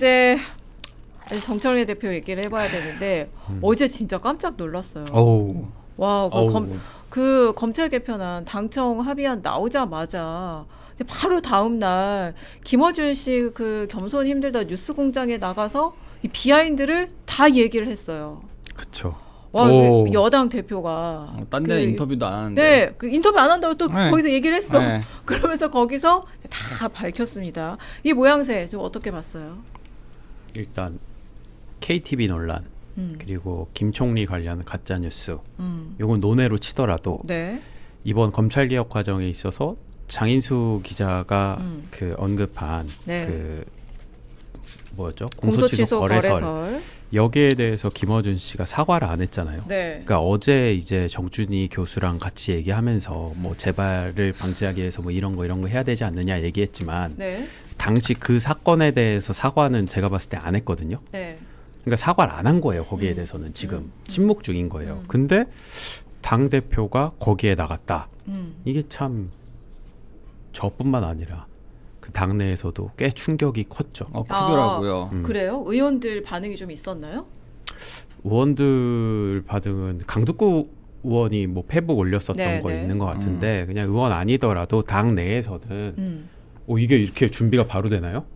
이제 정청래 대표 얘기를 해봐야 되는데 어제 진짜 깜짝 놀랐어요. 어우. 와, 어우. 그 검찰 개편안 당청 합의안 나오자마자 바로 다음 날 김어준 씨 그 겸손 힘들다 뉴스공장에 나가서 이 비하인드를 다 얘기를 했어요. 그쵸. 와, 오. 그 여당 대표가 딴 데 인터뷰도 안 하는데. 네, 그 인터뷰 안 한다고 또 네. 거기서 얘기를 했어. 네. 그러면서 거기서 다 밝혔습니다. 이 모양새 좀 어떻게 봤어요? 일단 KTV 논란 그리고 김총리 관련 가짜 뉴스 요건 논외로 치더라도 네. 이번 검찰 개혁 과정에 있어서 장인수 기자가 그 언급한 네. 그 뭐였죠? 공소취소 거래설. 여기에 대해서 김어준 씨가 사과를 안 했잖아요. 네. 그러니까 어제 이제 정준희 교수랑 같이 얘기하면서 뭐 재발을 방지하기 위해서 뭐 이런 거 해야 되지 않느냐 얘기했지만 네. 당시 그 사건에 대해서 사과는 제가 봤을 때 안 했거든요. 네. 그러니까 사과를 안 한 거예요. 거기에 대해서는 지금 침묵 중인 거예요. 근데 당 대표가 거기에 나갔다. 이게 참 저뿐만 아니라 그 당내에서도 꽤 충격이 컸죠. 크더라고요. 그래요? 의원들 반응이 좀 있었나요? 의원들 반응은 강두구 의원이 뭐 페북 올렸었던 네, 거 네. 있는 것 같은데 그냥 의원 아니더라도 당 내에서는 이게 이렇게 준비가 바로 되나요?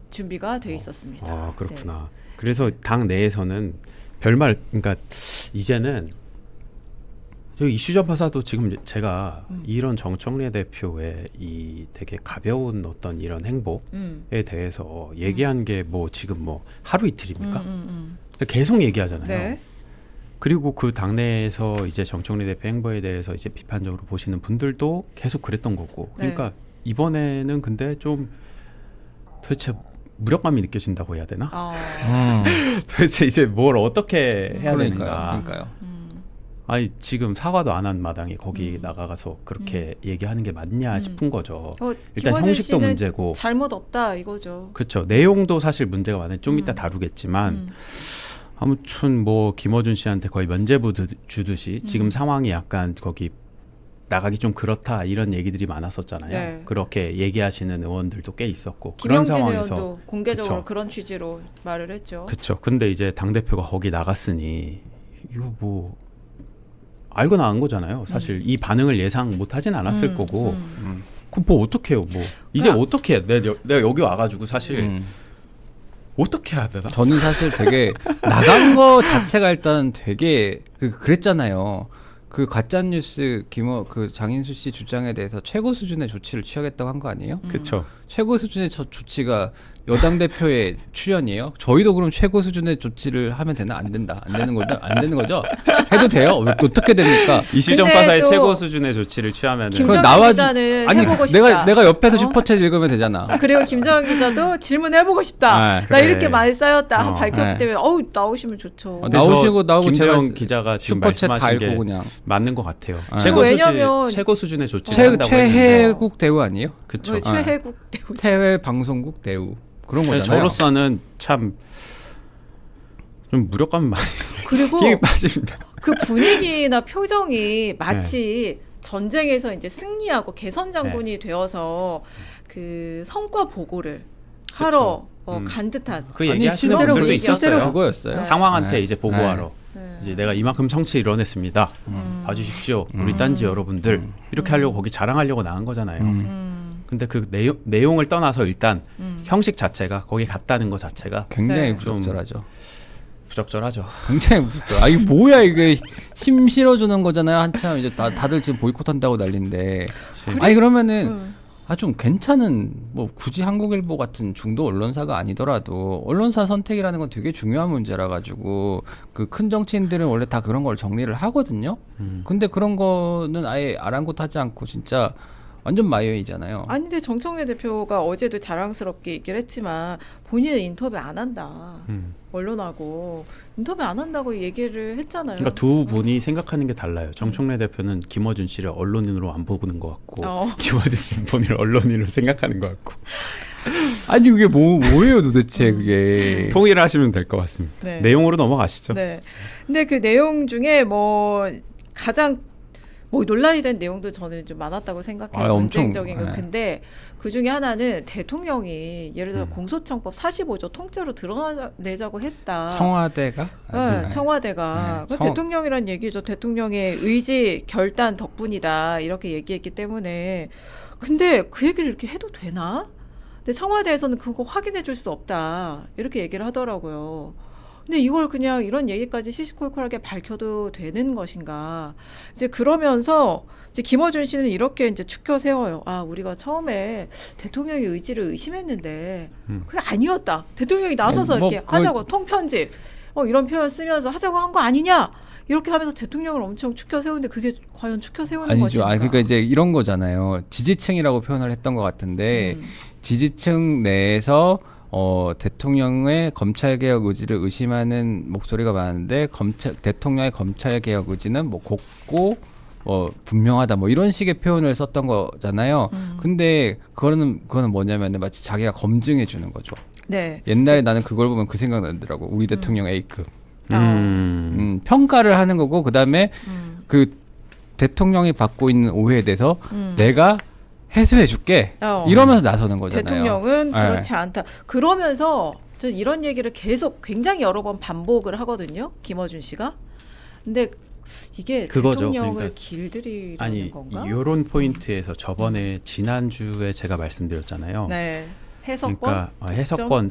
준비가 돼 있었습니다. 아 그렇구나. 그래서 당 내에서는 별말 그러니까 이제는 저 이슈 전파사도 지금 제가 이런 정청래 대표의 이 되게 가벼운 어떤 이런 행보에 대해서 얘기한 게 뭐 지금 뭐 하루 이틀입니까? 계속 얘기하잖아요. 네. 그리고 그 당내에서 이제 정청래 대표 행보에 대해서 이제 비판적으로 보시는 분들도 계속 그랬던 거고. 그러니까 이번에는 근데 좀 도대체 무력감이 느껴진다고 해야 되나? 도대체 이제 뭘 어떻게 해야 되는가? 그러니까요. 아니 지금 사과도 안 한 마당에 거기 나가서 그렇게 얘기하는 게 맞냐 싶은 거죠. 일단 김어준 형식도 씨는 문제고. 잘못 없다 이거죠. 그렇죠. 내용도 사실 문제가 많아요. 좀 이따 다루겠지만 아무튼 뭐 김어준 씨한테 거의 면죄부 주듯이 지금 상황이 약간 거기 나가기 좀 그렇다 이런 얘기들이 많았었잖아요. 네. 그렇게 얘기하시는 의원들도 꽤 있었고 그런 김영진 상황에서 의원도 공개적으로 그쵸. 그런 취지로 말을 했죠. 그렇죠. 근데 이제 당 대표가 거기 나갔으니 이거 뭐 알고 나간 거잖아요. 사실 이 반응을 예상 못 하진 않았을 거고. 그럼 뭐 어떻게 해요? 뭐 이제 어떻게 해? 내가 여기 와가지고 사실 어떻게 해야 되나? 저는 사실 되게 나간 거 자체가 일단 되게 그랬잖아요. 그 가짜 뉴스 그 장인수 씨 주장에 대해서 최고 수준의 조치를 취하겠다고 한 거 아니에요? 그렇죠. 최고 수준의 조치가 여당 대표의 출연이에요. 저희도 그럼 최고 수준의 조치를 하면 되나? 안 된다. 안 되는 거죠? 안 되는 거죠? 해도 돼요? 어떻게 됩니까? 이슈 근데 전파사의 또 최고 수준의 조치를 취하면은 김정은 기자는 아니 해보고 싶다. 내가 옆에서 슈퍼챗 읽으면 되잖아. 그리고 김정은 기자도 질문해보고 싶다. 네, 나 그래. 이렇게 많이 쌓였다. 밝혔기 네. 때문에 나오시면 좋죠. 근데 나오고 김재영 제가 기자가 지금 슈퍼챗 다 말씀하신 게 읽고 그냥 맞는 것 같아요. 네. 왜냐면 최고 수준의 조치를 한다고 했는데 최혜국 대우 아니에요? 그렇죠. 최혜국 대우. 태회 방송국 대우 그런 거잖아요. 저로서는 참 좀 무력감이 많이 그리고 힘이 빠집니다. 그 분위기나 표정이 마치 전쟁에서 이제 승리하고 개선 장군이 되어서 그 성과 보고를 하러 간 듯한. 그 얘기하시는 실제로 분들도 얘기였어요. 있었어요. 그거였어요. 상황한테 네. 이제 보고하러 이제 내가 이만큼 성취 이뤄냈습니다. 봐주십시오, 우리 딴지 여러분들 이렇게 하려고 거기 자랑하려고 나간 거잖아요. 근데 그 내용을 떠나서 일단 형식 자체가 거기 갔다는 것 자체가 굉장히 네. 부적절하죠. 부적절하죠. 굉장히 부적절. 이게 뭐야 이게 힘 실어주는 거잖아요. 한참 이제 다들 지금 보이콧한다고 난리인데. 아니 그러면은 좀 괜찮은 뭐 굳이 한국일보 같은 중도 언론사가 아니더라도 언론사 선택이라는 건 되게 중요한 문제라 가지고 그 큰 정치인들은 원래 다 그런 걸 정리를 하거든요. 근데 그런 거는 아예 아랑곳하지 않고 진짜 완전 마이웨이잖아요. 아니 근데 정청래 대표가 어제도 자랑스럽게 얘기를 했지만 본인은 인터뷰 안 한다. 언론하고 인터뷰 안 한다고 얘기를 했잖아요. 그러니까 두 분이 생각하는 게 달라요. 정청래 대표는 김어준 씨를 언론인으로 안 보는 것 같고 김어준 씨는 본인을 언론인으로 생각하는 것 같고. 아니 그게 뭐예요 도대체 그게. 통일을 하시면 될 것 같습니다. 네. 내용으로 넘어가시죠. 네. 근데 그 내용 중에 뭐 가장 뭐 논란이 된 내용도 저는 좀 많았다고 생각해요. 엄청, 논쟁적인 거. 네. 근데 그 중에 하나는 대통령이 예를 들어 공소청법 45조 통째로 드러내자고 했다. 청와대가? 네, 청와대가 네, 그 대통령이란 얘기죠. 대통령의 의지 결단 덕분이다 이렇게 얘기했기 때문에. 근데 그 얘기를 이렇게 해도 되나? 근데 청와대에서는 그거 확인해 줄 수 없다 이렇게 얘기를 하더라고요. 근데 이걸 그냥 이런 얘기까지 시시콜콜하게 밝혀도 되는 것인가? 이제 그러면서 이제 김어준 씨는 이렇게 이제 추켜 세워요. 아, 우리가 처음에 대통령의 의지를 의심했는데 그게 아니었다. 대통령이 나서서 뭐, 이렇게 하자고 통편집 이런 표현 쓰면서 하자고 한 거 아니냐? 이렇게 하면서 대통령을 엄청 추켜 세우는데 그게 과연 추켜 세우는 아니죠. 것인가? 그러니까 이제 이런 거잖아요. 지지층이라고 표현을 했던 것 같은데 지지층 내에서 대통령의 검찰개혁 의지를 의심하는 목소리가 많은데 대통령의 검찰개혁 의지는 뭐 곱고 분명하다 뭐 이런 식의 표현을 썼던 거잖아요. 근데 그거는 뭐냐면은 마치 자기가 검증해 주는 거죠. 네. 옛날에 나는 그걸 보면 그 생각 나더라고. 우리 대통령 A급. 평가를 하는 거고 그다음에 그 대통령이 받고 있는 오해에 대해서 내가 해소해 줄게 이러면서 나서는 거잖아요. 대통령은 네. 그렇지 않다. 그러면서 저 이런 얘기를 계속 굉장히 여러 번 반복을 하거든요. 김어준 씨가. 근데 이게 그거죠. 대통령을 그러니까 길들이려는 아니 건가? 이런 포인트에서 저번에 지난주에 제가 말씀드렸잖아요. 네. 해석권? 그러니까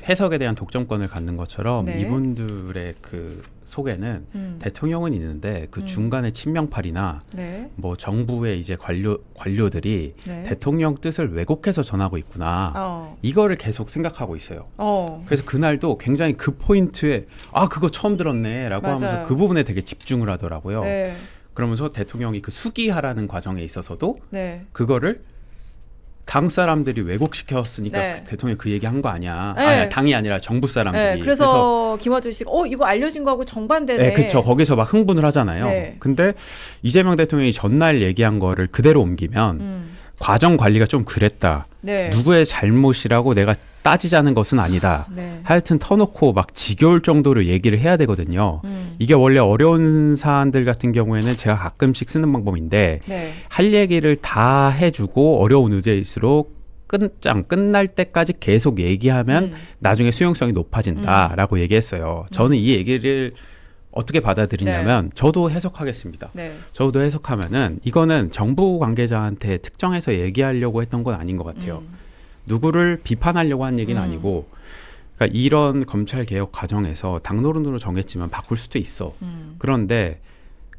해석에 대한 독점권을 갖는 것처럼 네. 이분들의 그 속에는 대통령은 있는데 그 중간에 친명팔이나 네. 뭐 정부의 이제 관료들이 네. 대통령 뜻을 왜곡해서 전하고 있구나. 이거를 계속 생각하고 있어요. 그래서 그날도 굉장히 그 포인트에 그거 처음 들었네라고 맞아요. 하면서 그 부분에 되게 집중을 하더라고요. 네. 그러면서 대통령이 그 수기하라는 과정에 있어서도 네. 그거를 당 사람들이 왜곡시켰으니까 네. 대통령이 그 얘기 한 거 아니야. 네. 아니, 당이 아니라 정부 사람들이. 네. 그래서 김어준 씨가 이거 알려진 거하고 정반대네. 네, 그렇죠. 거기서 막 흥분을 하잖아요. 네. 근데 이재명 대통령이 전날 얘기한 거를 그대로 옮기면 과정 관리가 좀 그랬다. 네. 누구의 잘못이라고 내가 따지자는 것은 아니다. 네. 하여튼 터놓고 막 지겨울 정도로 얘기를 해야 되거든요. 이게 원래 어려운 사안들 같은 경우에는 제가 가끔씩 쓰는 방법인데 네. 할 얘기를 다 해주고 어려운 의제일수록 끝날 때까지 계속 얘기하면 나중에 수용성이 높아진다라고 얘기했어요. 저는 이 얘기를 어떻게 받아들이냐면 저도 해석하겠습니다. 네. 저도 해석하면은 이거는 정부 관계자한테 특정해서 얘기하려고 했던 건 아닌 것 같아요. 누구를 비판하려고 한 얘기는 아니고 그러니까 이런 검찰 개혁 과정에서 당론으로 정했지만 바꿀 수도 있어. 그런데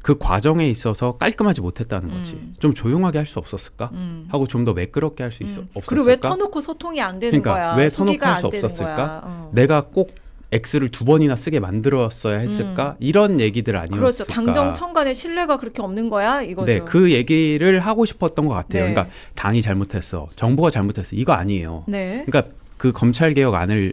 그 과정에 있어서 깔끔하지 못했다는 거지. 좀 조용하게 할 수 없었을까? 하고 좀 더 매끄럽게 할 수 없었을까? 그리고 왜 터놓고 소통이 안 되는 그러니까 거야? 왜 터놓고 수기가 할 수 안 되는 없었을까? 거야. 내가 꼭 X를 2번이나 쓰게 만들었어야 했을까? 이런 얘기들 아니었을까? 그렇죠. 당정청 간의 신뢰가 그렇게 없는 거야? 이거죠. 네, 그 얘기를 하고 싶었던 것 같아요. 네. 그러니까 당이 잘못했어. 정부가 잘못했어. 이거 아니에요. 네. 그러니까 그 검찰개혁안을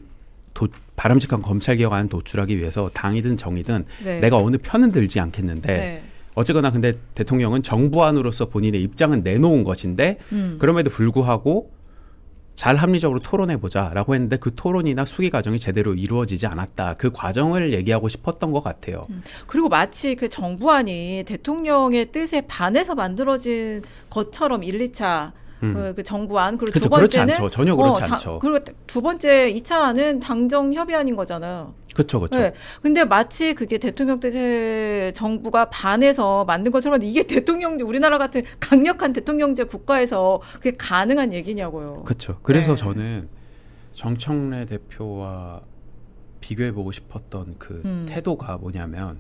바람직한 검찰개혁안을 도출하기 위해서 당이든 정이든 네. 내가 어느 편은 들지 않겠는데 네. 어쨌거나 근데 대통령은 정부안으로서 본인의 입장은 내놓은 것인데 그럼에도 불구하고 잘 합리적으로 토론해보자라고 했는데 그 토론이나 수기 과정이 제대로 이루어지지 않았다. 그 과정을 얘기하고 싶었던 것 같아요. 그리고 마치 그 정부안이 대통령의 뜻에 반해서 만들어진 것처럼 1, 2차 그 정부안 그리고 그쵸, 두 번째는 그렇지 않죠. 전혀 그렇지 않죠. 그리고 두 번째 2차안은 당정 협의안인 거잖아요. 그렇죠, 그렇죠. 네. 근데 마치 그게 대통령 뜻에 정부가 반해서 만든 것처럼 이게 우리나라 같은 강력한 대통령제 국가에서 그게 가능한 얘기냐고요. 그렇죠. 그래서 네. 저는 정청래 대표와 비교해보고 싶었던 그 태도가 뭐냐면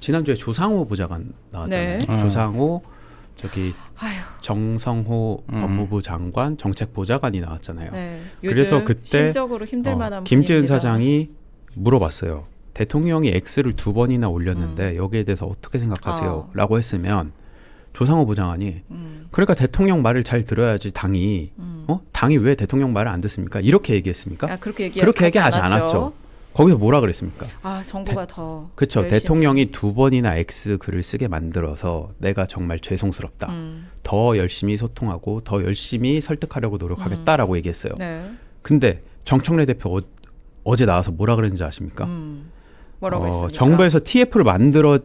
지난주에 조상호 부장관 나왔잖아요. 네. 조상호 저기 아휴. 정성호 법무부 장관 정책보좌관이 나왔잖아요. 네. 그래서 요즘 그때 심적으로 힘들 만한 김지은 분입니다. 사장이 물어봤어요. 대통령이 X를 2번이나 올렸는데 여기에 대해서 어떻게 생각하세요? 라고 했으면 조상호 부장관이 그러니까 대통령 말을 잘 들어야지 당이 당이 왜 대통령 말을 안 듣습니까? 이렇게 얘기했습니까? 그렇게 그렇게 얘기하지 않았죠. 거기서 뭐라 그랬습니까? 정부가 더 그렇죠. 열심히. 대통령이 2번이나 X 글을 쓰게 만들어서 내가 정말 죄송스럽다. 더 열심히 소통하고 더 열심히 설득하려고 노력하겠다라고 얘기했어요. 네. 근데 정청래 대표 어제 나와서 뭐라 그랬는지 아십니까? 뭐라고 했습니까? 정부에서 TF를 만들어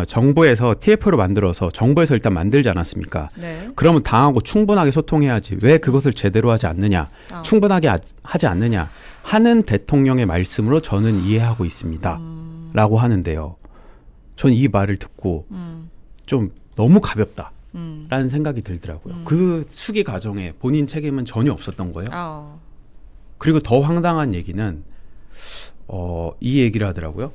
정부에서 TF를 만들어서 정부에서 일단 만들지 않았습니까? 네. 그러면 당하고 충분하게 소통해야지. 왜 그것을 제대로 하지 않느냐? 충분하게 하지 않느냐? 하는 대통령의 말씀으로 저는 이해하고 있습니다. 라고 하는데요. 저는 이 말을 듣고 좀 너무 가볍다. 라는 생각이 들더라고요. 그 수기 과정에 본인 책임은 전혀 없었던 거예요. 그리고 더 황당한 얘기는 이 얘기를 하더라고요.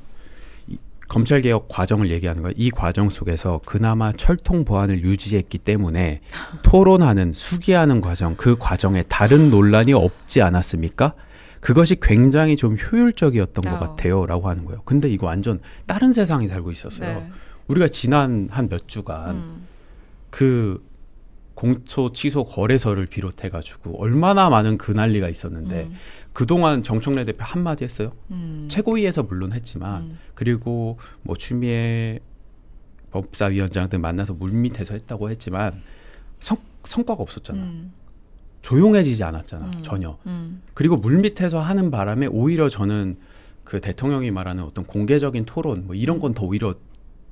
검찰개혁 과정을 얘기하는 거예요. 이 과정 속에서 그나마 철통 보안을 유지했기 때문에 토론하는 수기하는 과정, 그 과정에 다른 논란이 없지 않았습니까? 그것이 굉장히 좀 효율적이었던 것 같아요. 라고 하는 거예요. 근데 이거 완전 다른 세상에 살고 있었어요. 네. 우리가 지난 한 몇 주간 그 공소 취소 거래서를 비롯해가지고 얼마나 많은 그 난리가 있었는데 그동안 정청래 대표 한마디 했어요. 최고위에서 물론 했지만 그리고 뭐 추미애 법사위원장 등 만나서 물밑에서 했다고 했지만 성과가 없었잖아. 조용해지지 않았잖아. 전혀. 그리고 물밑에서 하는 바람에 오히려 저는 그 대통령이 말하는 어떤 공개적인 토론 뭐 이런 건 더 오히려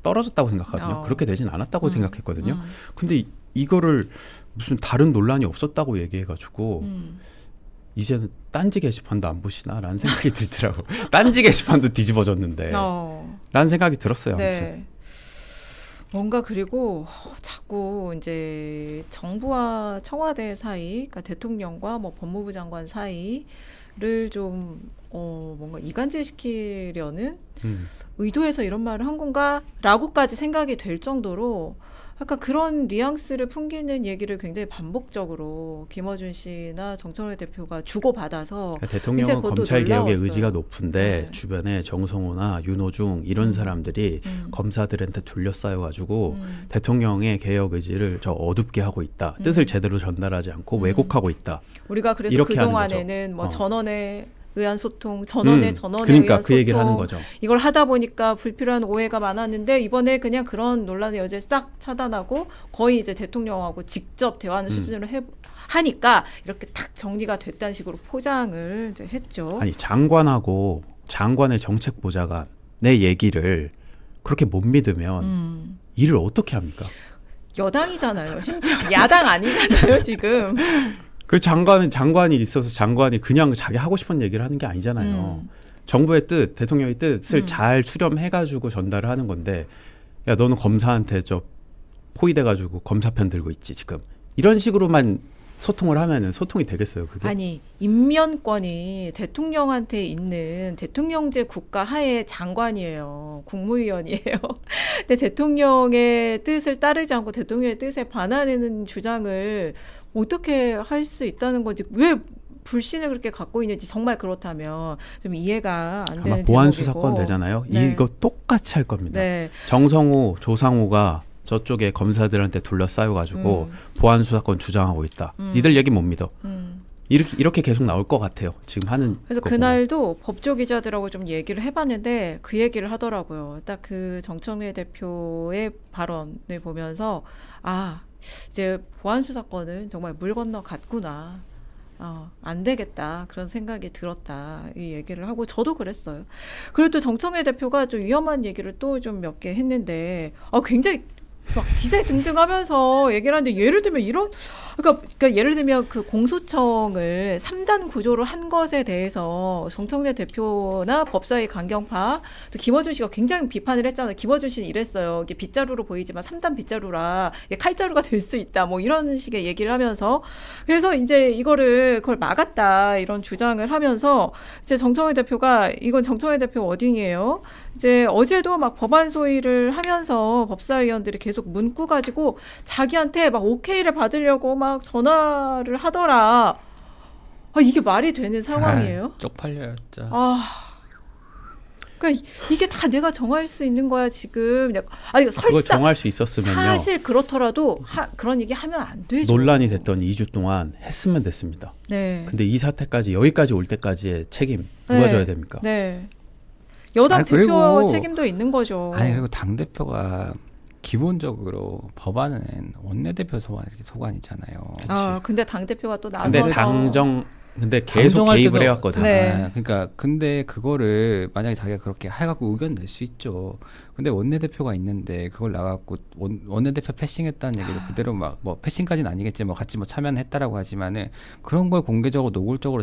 떨어졌다고 생각하거든요. 그렇게 되진 않았다고 생각했거든요. 근데 이거를 무슨 다른 논란이 없었다고 얘기해가지고 이제는 딴지 게시판도 안 보시나라는 생각이 들더라고. 딴지 게시판도 뒤집어졌는데 라는 생각이 들었어요. 아무튼. 네. 뭔가 그리고 자꾸 이제 정부와 청와대 사이, 그러니까 대통령과 뭐 법무부 장관 사이를 좀 뭔가 이간질시키려는 의도해서 이런 말을 한 건가라고까지 생각이 될 정도로 약간 그런 뉘앙스를 풍기는 얘기를 굉장히 반복적으로 김어준 씨나 정청래 대표가 주고받아서 그러니까 대통령은 검찰 개혁의 의지가 높은데 네. 주변에 정성호나 윤호중 이런 사람들이 검사들한테 둘러싸여가지고 대통령의 개혁 의지를 저 어둡게 하고 있다. 뜻을 제대로 전달하지 않고 왜곡하고 있다. 우리가 그래서 이렇게 하는 그동안에는 뭐 거죠. 전원에 의한 소통, 전원에 그러니까 의한 그 얘기를 소통, 하는 거죠. 이걸 하다 보니까 불필요한 오해가 많았는데 이번에 그냥 그런 논란의 여지를 싹 차단하고 거의 이제 대통령하고 직접 대화하는 수준으로 하니까 이렇게 탁 정리가 됐다는 식으로 포장을 이제 했죠. 아니 장관하고 장관의 정책 보좌관 내 얘기를 그렇게 못 믿으면 일을 어떻게 합니까? 여당이잖아요. 심지어 야당 아니잖아요, 지금. 그 장관이 있어서 장관이 그냥 자기 하고 싶은 얘기를 하는 게 아니잖아요. 정부의 뜻, 대통령의 뜻을 잘 수렴해가지고 전달을 하는 건데, 야 너는 검사한테 저 포위돼가지고 검사 편 들고 있지 지금. 이런 식으로만 소통을 하면은 소통이 되겠어요, 그게? 아니 임면권이 대통령한테 있는 대통령제 국가 하에 장관이에요. 국무위원이에요. 근데 대통령의 뜻을 따르지 않고 대통령의 뜻에 반하는 주장을 어떻게 할 수 있다는 건지 왜 불신을 그렇게 갖고 있는지 정말 그렇다면 좀 이해가 안 되는 아마 보안 대목이고. 수사권 되잖아요. 네. 이거 똑같이 할 겁니다. 네. 정성호, 조상호가 저쪽에 검사들한테 둘러싸여가지고 보안 수사권 주장하고 있다. 니들 얘기 못 믿어. 이렇게 계속 나올 것 같아요. 지금 하는. 그래서 거 그날도 법조 기자들하고 좀 얘기를 해봤는데 그 얘기를 하더라고요. 딱 그 정청래 대표의 발언을 보면서 이제 보안 수사권은 정말 물 건너 갔구나. 안 되겠다. 그런 생각이 들었다. 이 얘기를 하고 저도 그랬어요. 그리고 또 정청래 대표가 좀 위험한 얘기를 또 좀 몇 개 했는데 굉장히 막 기세 등등하면서 얘기를 하는데 예를 들면 이런 그러니까 예를 들면 그 공소청을 3단 구조로 한 것에 대해서 정청래 대표나 법사위 강경파 또 김어준 씨가 굉장히 비판을 했잖아요. 김어준 씨는 이랬어요. 이게 빗자루로 보이지만 3단 빗자루라 이게 칼자루가 될 수 있다. 뭐 이런 식의 얘기를 하면서 그래서 이제 그걸 막았다 이런 주장을 하면서 이제 정청래 대표가 이건 정청래 대표 워딩이에요. 이제 어제도 막 법안 소위를 하면서 법사위원들이 계속 문구 가지고 자기한테 막 오케이를 받으려고 막 전화를 하더라. 이게 말이 되는 상황이에요? 쪽팔려요, 진짜. 그러니까 이게 다 내가 정할 수 있는 거야 지금. 이거 그걸 설사 정할 수 있었으면요. 사실 그렇더라도 그런 얘기 하면 안 되죠. 논란이 됐던 2주 동안 했으면 됐습니다. 네. 근데 이 사태까지 여기까지 올 때까지의 책임 누가 져야 됩니까? 네. 여당 대표 그리고 책임도 있는 거죠. 그리고 당 대표가 기본적으로 법안은 원내대표 소관이잖아요. 근데 당 대표가 또 근데 나서서 근데 계속 방송할 개입을 때도- 해왔거든요. 네. 아, 그러니까 근데 그거를 만약에 자기가 그렇게 해갖고 의견 낼 수 있죠. 근데 원내대표가 있는데 그걸 나가고 원내대표 패싱했다는 얘기를 그대로 막 뭐 패싱까지는 아니겠지 뭐 같이 뭐 참여했다라고 하지만은 그런 걸 공개적으로 노골적으로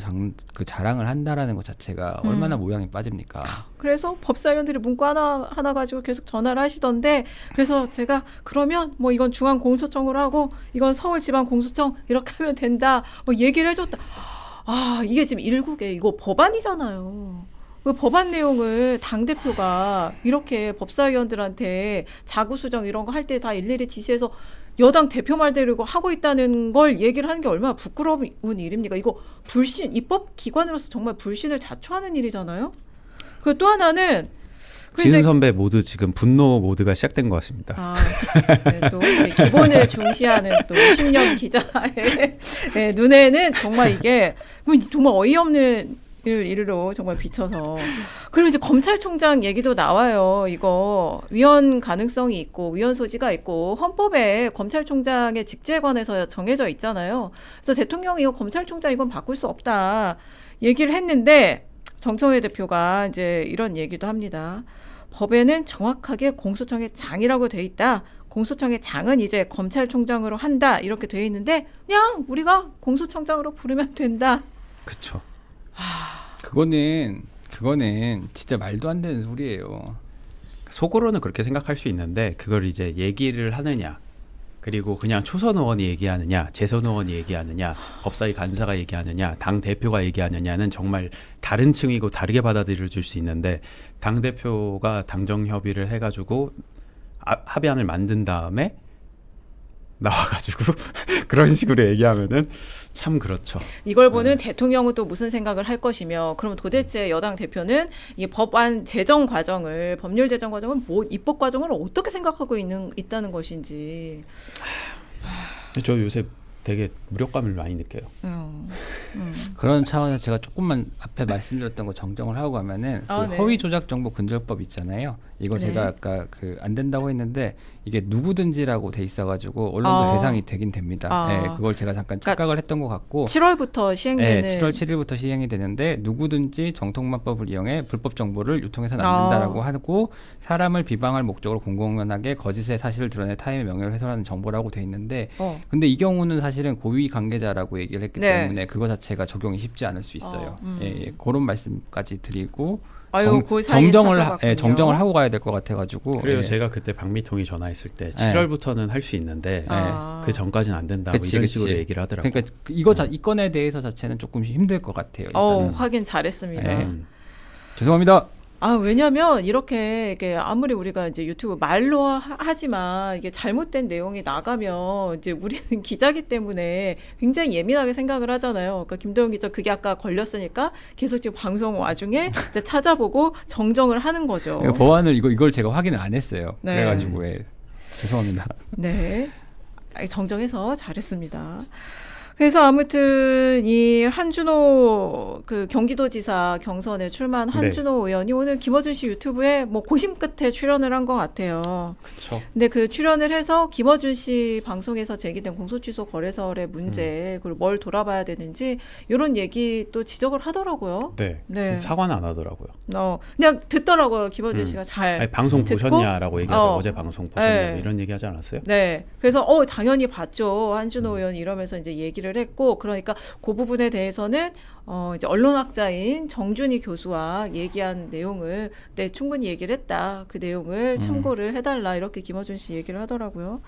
자랑을 한다라는 것 자체가 얼마나 모양이 빠집니까? 그래서 법사위원들이 문구 하나 가지고 계속 전화를 하시던데 그래서 제가 그러면 뭐 이건 중앙공소청으로 하고 이건 서울지방공소청 이렇게 하면 된다 뭐 얘기를 해줬다. 아 이게 지금 일국에 이거 법안이잖아요. 그 법안 내용을 당대표가 이렇게 법사위원들한테 자구수정 이런 거 할 때 다 일일이 지시해서 여당 대표 말대로 하고 있다는 걸 얘기를 하는 게 얼마나 부끄러운 일입니까? 이거 불신, 입법기관으로서 정말 불신을 자초하는 일이잖아요. 그리고 또 하나는 지은 선배 모드 지금 분노 모드가 시작된 것 같습니다. 아, 네, 또 기본을 중시하는 또 50년 기자의 네, 눈에는 정말 이게 정말 어이없는 일로 정말 비춰서 그리고 이제 검찰총장 얘기도 나와요. 이거 위헌 가능성이 있고 위헌 소지가 있고 헌법에 검찰총장의 직제에 관해서 정해져 있잖아요. 그래서 대통령이 이거 검찰총장 이건 바꿀 수 없다 얘기를 했는데 정청래 대표가 이제 이런 얘기도 합니다. 법에는 정확하게 공소청의 장이라고 돼 있다. 공소청의 장은 이제 검찰총장으로 한다 이렇게 돼 있는데 그냥 우리가 공소청장으로 부르면 된다. 그렇죠. 그거는 진짜 말도 안 되는 소리예요. 속으로는 그렇게 생각할 수 있는데 그걸 이제 얘기를 하느냐 그리고 그냥 초선 의원이 얘기하느냐 재선 의원이 얘기하느냐 법사위 간사가 얘기하느냐 당 대표가 얘기하느냐는 정말 다른 층이고 다르게 받아들여 줄 수 있는데 당 대표가 당정 협의를 해가지고 합의안을 만든 다음에 나와가지고 그런 식으로 얘기하면은 참 그렇죠. 이걸 보는 대통령은 또 무슨 생각을 할 것이며 그러면 도대체 여당 대표는 이 법안 제정 과정을 법률 제정 과정을 뭐 입법 과정을 어떻게 생각하고 있다는 것인지 저 요새 되게 무력감을 많이 느껴요. 그런 차원에서 제가 조금만 앞에 말씀드렸던 거 정정을 하고 가면은 그 네. 허위 조작 정보 근절법 있잖아요. 이거 네. 제가 아까 안 된다고 했는데 이게 누구든지라고 돼 있어가지고 언론도 대상이 되긴 됩니다. 네, 그걸 제가 잠깐 착각을 했던 것 같고 7월부터 시행되는 네, 7월 7일부터 시행이 되는데 누구든지 정통만법을 이용해 불법 정보를 유통해서는 안 된다라고 하고 사람을 비방할 목적으로 공공연하게 거짓의 사실을 드러내 타인의 명예를 훼손하는 정보라고 돼 있는데 근데 이 경우는 사실은 고위 관계자라고 얘기를 했기 때문에 그거 자체가 적용이 쉽지 않을 수 있어요. 예, 그런 말씀까지 드리고 정정을 하고 가야 될 것 같아가지고 그래요. 제가 그때 박미통이 전화했을 때 7월부터는 할 수 있는데 그 전까지는 안 된다고 이런 식으로 얘기를 하더라고요. 그러니까 이 건에 대해서 자체는 조금 힘들 것 같아요. 확인 잘했습니다. 죄송합니다. 왜냐면 이게 아무리 우리가 이제 유튜브 말로 하지만 이게 잘못된 내용이 나가면 이제 우리는 기자기 때문에 굉장히 예민하게 생각을 하잖아요. 그러니까 김도영 기자 그게 아까 걸렸으니까 계속 지금 방송 와중에 이제 찾아보고 정정을 하는 거죠. 법안을 이걸 제가 확인을 안 했어요. 네. 그래가지고 죄송합니다. 네. 정정해서 잘했습니다. 그래서 아무튼 이 한준호 그 경기도지사 경선에 출마한 한준호 의원이 오늘 김어준 씨 유튜브에 뭐 고심 끝에 출연을 한 것 같아요. 그렇죠. 근데 그 출연을 해서 김어준 씨 방송에서 제기된 공소취소 거래설의 문제 그리고 뭘 돌아봐야 되는지 이런 얘기 또 지적을 하더라고요. 네. 사과는 안 하더라고요. 그냥 듣더라고요. 김어준 씨가 잘 아니, 방송 듣고? 보셨냐라고 얘기하더라고요. 어제 방송 보셨냐고 이런 얘기 하지 않았어요? 네. 그래서 당연히 봤죠. 한준호 의원이 이러면서 이제 얘기를 했고 그러니까 그 부분에 대해서는 이제 언론학자인 정준희 교수와 얘기한 내용을 충분히 얘기를 했다. 그 내용을 참고를 해달라 이렇게 김어준 씨 얘기를 하더라고요.